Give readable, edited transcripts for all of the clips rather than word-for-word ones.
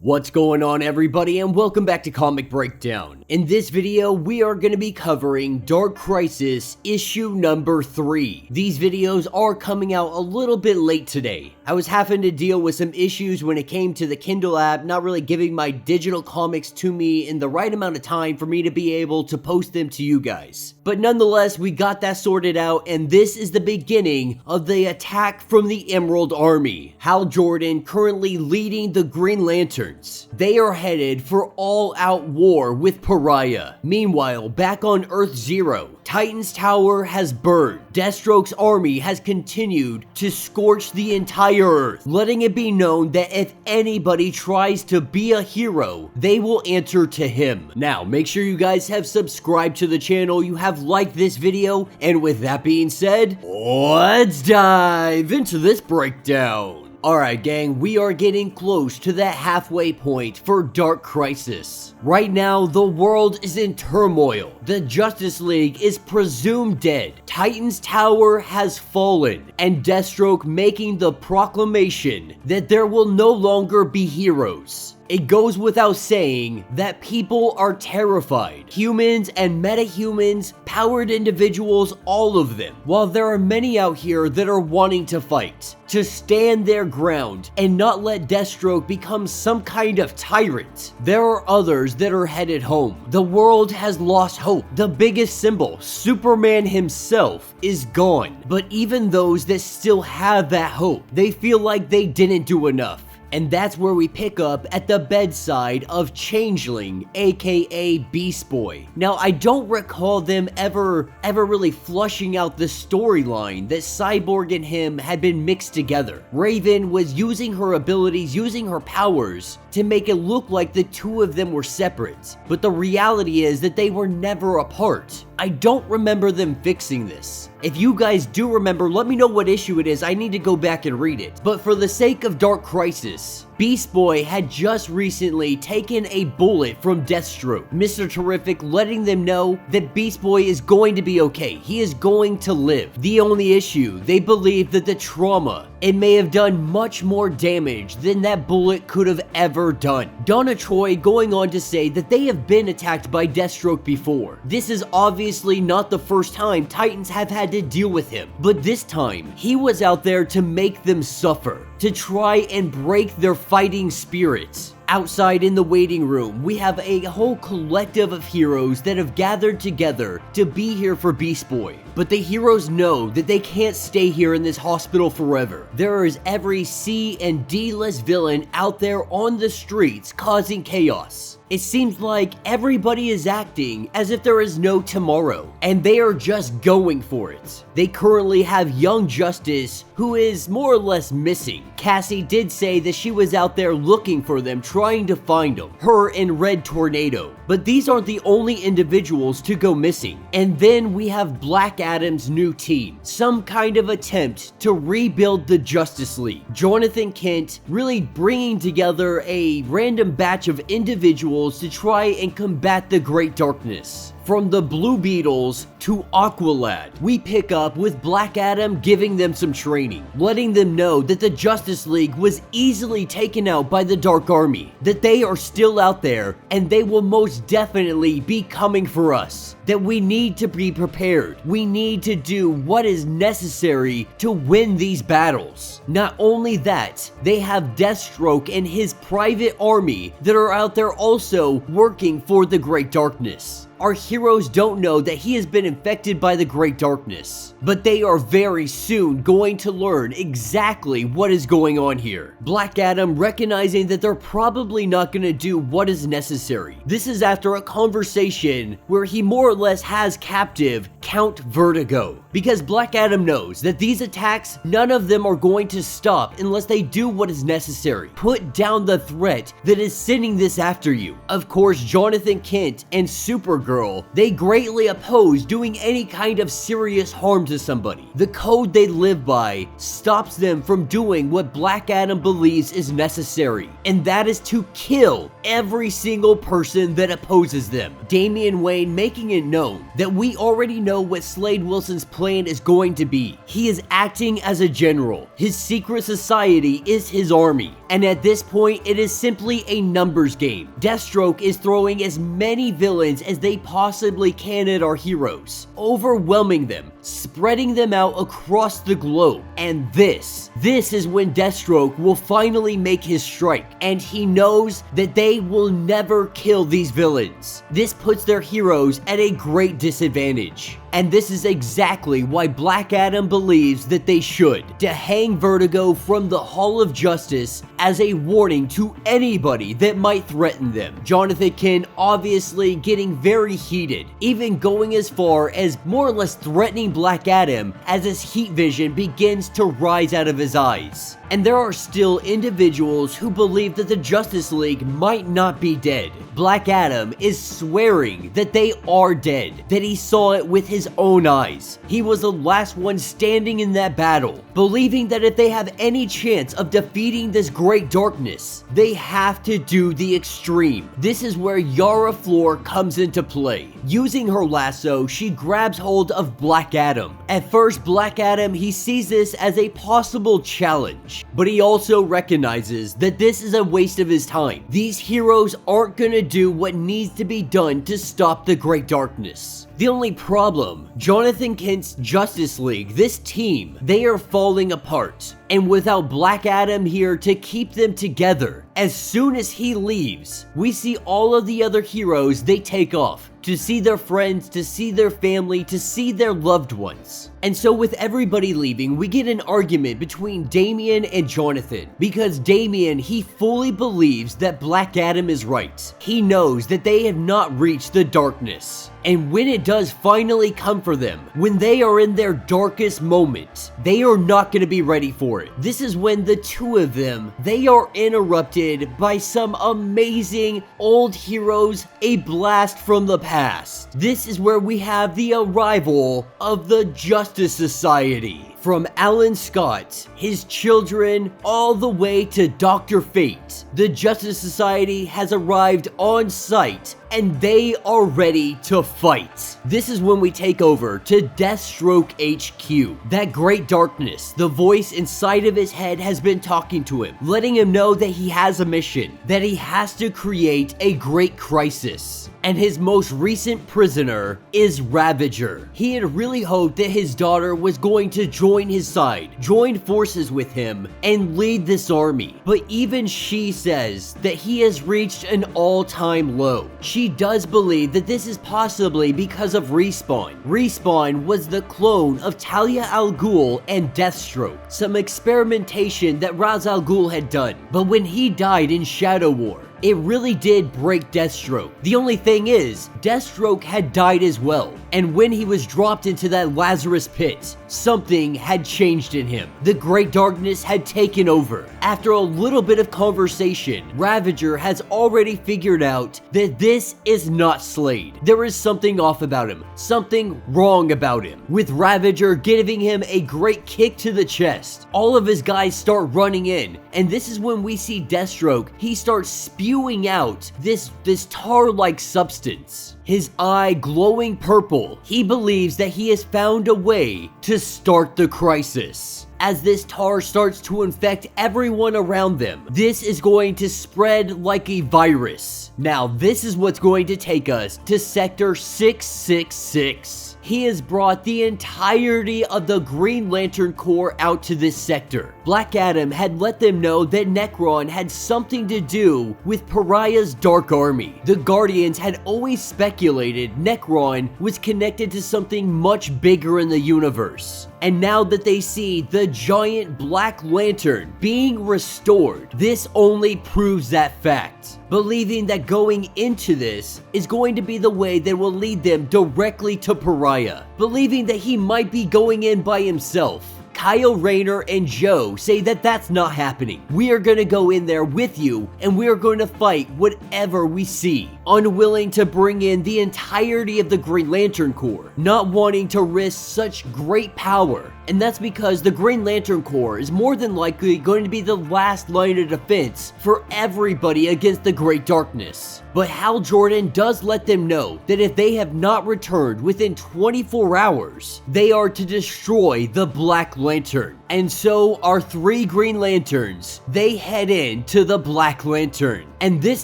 What's going on, everybody, and welcome back to Comic Breakdown. In this video, we are going to be covering Dark Crisis issue number 3. These videos are coming out a little bit late today. I was having to deal with some issues when it came to the Kindle app not really giving my digital comics to me in the right amount of time for me to be able to post them to you guys. But nonetheless, we got that sorted out, and this is the beginning of the attack from the Emerald Army. Hal Jordan currently leading the Green Lanterns. They are headed for all-out war with Pariah. Meanwhile, back on Earth Zero, Titan's tower has burned. Deathstroke's army has continued to scorch the entire Earth, letting it be known that if anybody tries to be a hero, they will answer to him. Now, make sure you guys have subscribed to the channel, you have liked this video, and with that being said, let's dive into this breakdown. Alright gang, we are getting close to that halfway point for Dark Crisis. Right now, the world is in turmoil. The Justice League is presumed dead. Titan's tower has fallen, and Deathstroke making the proclamation that there will no longer be heroes. It goes without saying that people are terrified. Humans and metahumans, powered individuals, all of them. While there are many out here that are wanting to fight, to stand their ground and not let Deathstroke become some kind of tyrant, there are others that are headed home. The world has lost hope. The biggest symbol, Superman himself, is gone. But even those that still have that hope, they feel like they didn't do enough. And that's where we pick up at the bedside of Changeling, aka Beast Boy. Now, I don't recall them ever really flushing out the storyline that Cyborg and him had been mixed together. Raven was using her abilities, using her powers to make it look like the two of them were separate. But the reality is that they were never apart. I don't remember them fixing this. If you guys do remember, let me know what issue it is. I need to go back and read it. But for the sake of Dark Crisis, Beast Boy had just recently taken a bullet from Deathstroke. Mr. Terrific letting them know that Beast Boy is going to be okay. He is going to live. The only issue, they believe that the trauma, it may have done much more damage than that bullet could have ever done. Donna Troy going on to say that they have been attacked by Deathstroke before. This is obviously not the first time Titans have had to deal with him, but this time, he was out there to make them suffer, to try and break their fighting spirits. Outside in the waiting room, we have a whole collective of heroes that have gathered together to be here for Beast Boy. But the heroes know that they can't stay here in this hospital forever. There is every C and D-list villain out there on the streets causing chaos. It seems like everybody is acting as if there is no tomorrow, and they are just going for it. They currently have Young Justice, who is more or less missing. Cassie did say that she was out there looking for them, trying to find them. Her and Red Tornado. But these aren't the only individuals to go missing. And then we have Black Adam's new team. Some kind of attempt to rebuild the Justice League. Jonathan Kent really bringing together a random batch of individuals to try and combat the Great Darkness. From the Blue Beetles to Aqualad, we pick up with Black Adam giving them some training, letting them know that the Justice League was easily taken out by the Dark Army, that they are still out there, and they will most definitely be coming for us, that we need to be prepared. We need to do what is necessary to win these battles. Not only that, they have Deathstroke and his private army that are out there also working for the Great Darkness. Our heroes don't know that he has been infected by the Great Darkness, but they are very soon going to learn exactly what is going on here. Black Adam recognizing that they're probably not going to do what is necessary. This is after a conversation where he more or less has captive Count Vertigo, because Black Adam knows that these attacks, none of them are going to stop unless they do what is necessary. Put down the threat that is sending this after you. Of course, Jonathan Kent and Supergirl Supergirl, they greatly oppose doing any kind of serious harm to somebody. The code they live by stops them from doing what Black Adam believes is necessary, and that is to kill every single person that opposes them. Damian Wayne making it known that we already know what Slade Wilson's plan is going to be. He is acting as a general. His secret society is his army, and at this point it is simply a numbers game. Deathstroke is throwing as many villains as they possibly can at our heroes, overwhelming them, spreading them out across the globe. And this is when Deathstroke will finally make his strike, and he knows that they will never kill these villains. This puts their heroes at a great disadvantage. And this is exactly why Black Adam believes that they should, to hang Vertigo from the Hall of Justice as a warning to anybody that might threaten them. Jonathan Kent obviously getting very heated, even going as far as more or less threatening Black Adam as his heat vision begins to rise out of his eyes. And there are still individuals who believe that the Justice League might not be dead. Black Adam is swearing that they are dead, that he saw it with his own eyes. He was the last one standing in that battle, believing that if they have any chance of defeating this great darkness, they have to do the extreme. This is where Yara Flor comes into play. Using her lasso, she grabs hold of Black Adam. At first, Black Adam, he sees this as a possible challenge, but he also recognizes that this is a waste of his time. These heroes aren't gonna do what needs to be done to stop the Great Darkness. The only problem, Jonathan Kent's Justice League, this team, they are falling apart. And without Black Adam here to keep them together, as soon as he leaves, we see all of the other heroes, they take off to see their friends, to see their family, to see their loved ones. And so with everybody leaving, we get an argument between Damian and Jonathan, because Damian, he fully believes that Black Adam is right. He knows that they have not reached the darkness. And when it does finally come for them, when they are in their darkest moment, they are not going to be ready for it. This is when the two of them, they are interrupted by some amazing old heroes, a blast from the past. This is where we have the arrival of the Justice Society. From Alan Scott, his children, all the way to Dr. Fate, the Justice Society has arrived on site and they are ready to fight. This is when we take over to Deathstroke HQ. That great darkness, the voice inside of his head has been talking to him, letting him know that he has a mission, that he has to create a great crisis. And his most recent prisoner is Ravager. He had really hoped that his daughter was going to join his side, join forces with him, and lead this army. But even she says that he has reached an all-time low. She does believe that this is possibly because of Respawn. Respawn was the clone of Talia al Ghul and Deathstroke, some experimentation that Ra's al Ghul had done. But when he died in Shadow War, it really did break Deathstroke. The only thing is, Deathstroke had died as well, and when he was dropped into that Lazarus pit, something had changed in him. The Great Darkness had taken over. After a little bit of conversation, Ravager has already figured out that this is not Slade. There is something off about him, something wrong about him. With Ravager giving him a great kick to the chest, all of his guys start running in, and this is when we see Deathstroke, he starts spewing out this tar-like substance. His eye glowing purple. He believes that he has found a way to start the crisis. As this tar starts to infect everyone around them, this is going to spread like a virus. Now, this is what's going to take us to Sector 666. He has brought the entirety of the Green Lantern Corps out to this sector. Black Adam had let them know that Nekron had something to do with Pariah's Dark Army. The Guardians had always speculated Nekron was connected to something much bigger in the universe. And now that they see the giant Black Lantern being restored, this only proves that fact. Believing that going into this is going to be the way that will lead them directly to Pariah. Believing that he might be going in by himself. Kyle Rayner and Joe say that that's not happening. We are going to go in there with you and we are going to fight whatever we see. Unwilling to bring in the entirety of the Green Lantern Corps, not wanting to risk such great power. And that's because the Green Lantern Corps is more than likely going to be the last line of defense for everybody against the Great Darkness. But Hal Jordan does let them know that if they have not returned within 24 hours, they are to destroy the Black Lantern. And so our 3 Green Lanterns, they head in to the Black Lantern. And this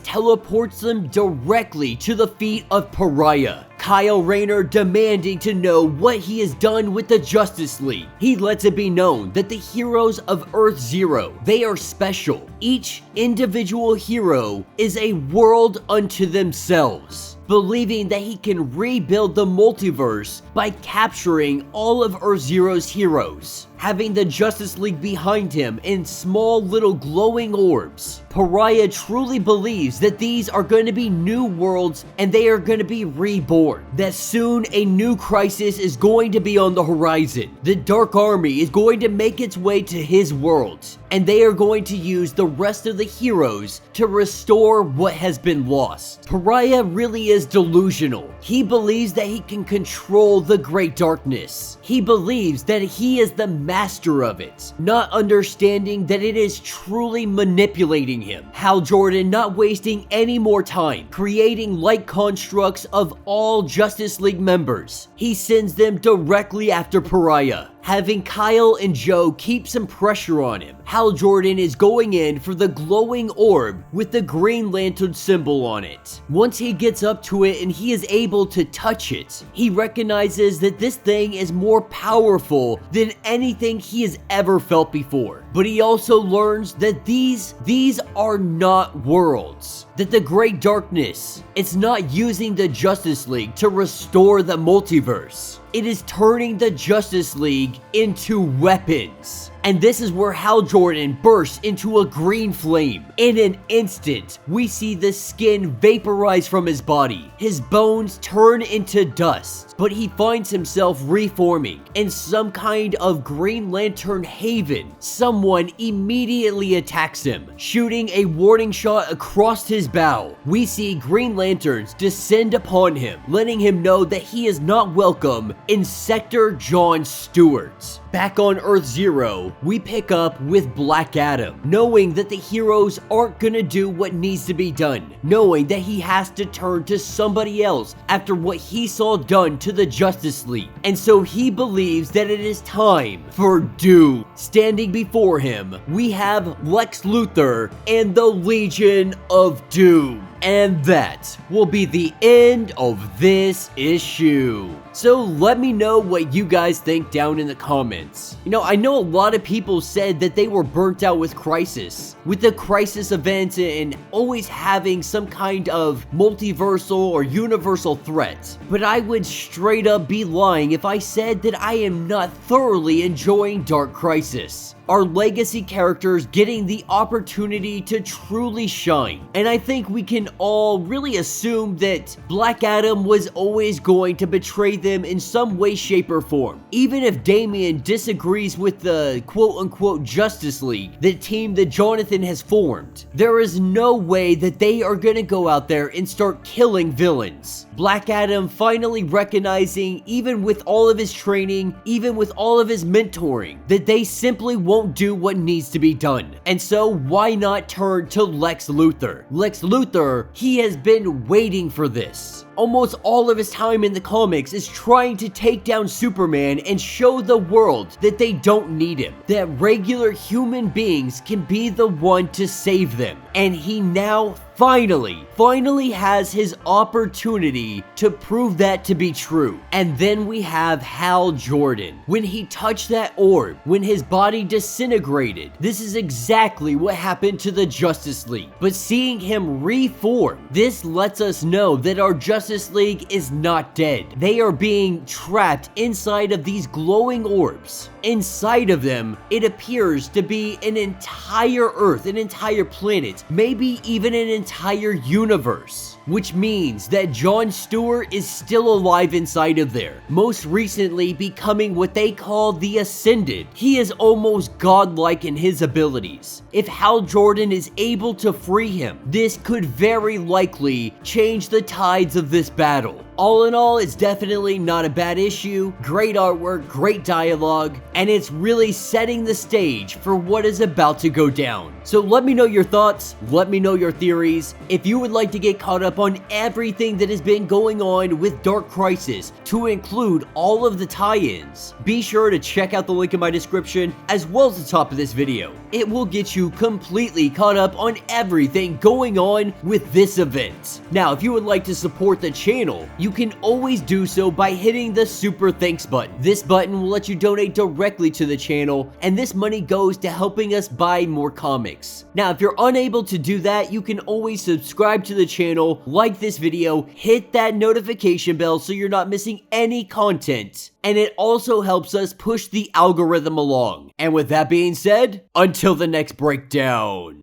teleports them directly to the feet of Pariah. Kyle Rayner demanding to know what he has done with the Justice League. He lets it be known that the heroes of Earth Zero, they are special. Each individual hero is a world unto themselves, believing that he can rebuild the multiverse by capturing all of Earth Zero's heroes, having the Justice League behind him in small little glowing orbs. Pariah truly believes that these are going to be new worlds and they are going to be reborn, that soon a new crisis is going to be on the horizon. The Dark Army is going to make its way to his world, and they are going to use the rest of the heroes to restore what has been lost. Pariah really is delusional. He believes that he can control the Great Darkness. He believes that he is the master of it, not understanding that it is truly manipulating him. Hal Jordan not wasting any more time creating light constructs of all Justice League members. He sends them directly after Pariah, having Kyle and Joe keep some pressure on him. Hal Jordan is going in for the glowing orb with the Green Lantern symbol on it. Once he gets up to it and he is able to touch it, he recognizes that this thing is more powerful than anything he has ever felt before. But he also learns that these are not worlds. That the Great Darkness, it's not using the Justice League to restore the multiverse. It is turning the Justice League into weapons. And this is where Hal Jordan bursts into a green flame. In an instant, we see the skin vaporize from his body. His bones turn into dust, but he finds himself reforming in some kind of Green Lantern haven. Someone immediately attacks him, shooting a warning shot across his bow. We see Green Lanterns descend upon him, letting him know that he is not welcome in Sector John Stewart. Back on Earth Zero, we pick up with Black Adam, knowing that the heroes aren't gonna do what needs to be done, knowing that he has to turn to somebody else after what he saw done to the Justice League. And so he believes that it is time for Doom. Standing before him, we have Lex Luthor and the Legion of Doom. And that will be the end of this issue. So let me know what you guys think down in the comments. You know, I know a lot of people said that they were burnt out with Crisis. With the Crisis events and always having some kind of multiversal or universal threat. But I would straight up be lying if I said that I am not thoroughly enjoying Dark Crisis. Our legacy characters getting the opportunity to truly shine. And I think we can all really assume that Black Adam was always going to betray them in some way, shape, or form. Even if Damian disagrees with the quote-unquote Justice League, the team that Jonathan has formed, there is no way that they are gonna go out there and start killing villains. Black Adam finally recognizing, even with all of his training, even with all of his mentoring, that they simply won't do what needs to be done. And so why not turn to Lex Luthor? Lex Luthor, he has been waiting for this. Almost all of his time in the comics is trying to take down Superman and show the world that they don't need him. That regular human beings can be the one to save them. And he now finally has his opportunity to prove that to be true. And then we have Hal Jordan. When he touched that orb, when his body disintegrated, this is exactly what happened to the Justice League. But seeing him reform, this lets us know that our Justice League is not dead. They are being trapped inside of these glowing orbs. Inside of them, it appears to be an entire Earth, an entire planet, maybe even an entire universe. which means that Jon Stewart is still alive inside of there, most recently becoming what they call the Ascended. He is almost godlike in his abilities. If Hal Jordan is able to free him, this could very likely change the tides of this battle. All in all, it's definitely not a bad issue, great artwork, great dialogue, and it's really setting the stage for what is about to go down. So let me know your thoughts, let me know your theories. If you would like to get caught up on everything that has been going on with Dark Crisis, to include all of the tie-ins, be sure to check out the link in my description as well as the top of this video. It will get you completely caught up on everything going on with this event. Now, if you would like to support the channel, you can always do so by hitting the Super Thanks button. This button will let you donate directly to the channel, and this money goes to helping us buy more comics. Now, if you're unable to do that, you can always subscribe to the channel, like this video, hit that notification bell so you're not missing any content, and it also helps us push the algorithm along. And with that being said, until the next breakdown.